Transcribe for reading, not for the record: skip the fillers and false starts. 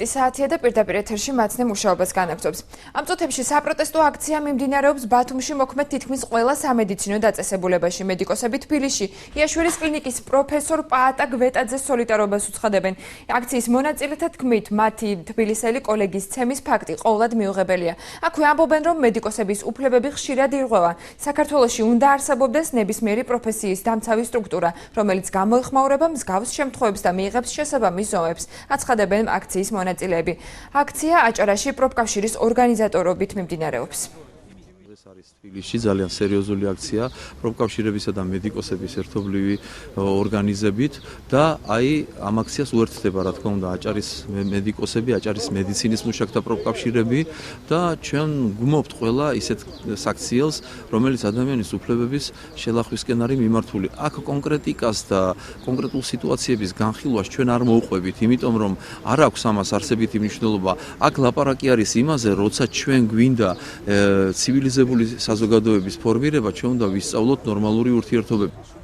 საათია და პირდაპირ ეთერში მაცნე მუშაობას განაგრძობს. ამ წუთებში საპროტესტო აქცია მიმდინარეობს ბათუმში მოქმედ თითქმის ყველა სამედიცინო დაწესებულებაში. მედიკოსები თბილისში იაშვილის კლინიკის პროფესორ პაატა გვეტაძეს სოლიდარობას უცხადებენ. აქციის მონაწილეთა თქმით, მათი თბილისელი კოლეგის ცემის ფაქტი ყოვლად მიუღებელია. აქვე ამბობენ, რომ მედიკოსების უფლებები ხშირად ირღვევა. საქართველოში უნდა არსებობდეს ნებისმიერი პროფესიის დამცავი სტრუქტურა, რომელიც გამოეხმაურება მსგავს შემთხვევებს და მიიღებს შესაბამის ზომებს. აცხადებენ აქციის მონაწილეები. აქცია აჭარაში პროფკავშირის ორგანიზატორობით მიმდინარეობს. ეს არის თბილისში ძალიან სერიოზული აქცია პროფკავშირებისა და მედიკოსების ერთობლივი ორგანიზებით და ამ აქციას უერთდება რა თქმა უნდა აჭარის მედიკოსები, აჭარის მედიცინის მუშაკთა პროფკავშირები და ჩვენ გვმობთ ყველა ისეთ საქციელს, რომელიც ადამიანის უფლებების შელახვისკენ არის მიმართული. აქ კონკრეტიკას და კონკრეტულ სიტუაციების განხილვას ჩვენ არ მოუყვებით, იმიტომ რომ არ აქვს ამას არსებითი მნიშვნელობა. აქ ლაპარაკი არის იმაზე, როცა ჩვენ გვინდა ცივილიზებული საზოგადოების ფორმირება, ჩვენ უნდა ვისწავლოთ ნორმალური ურთიერთობები.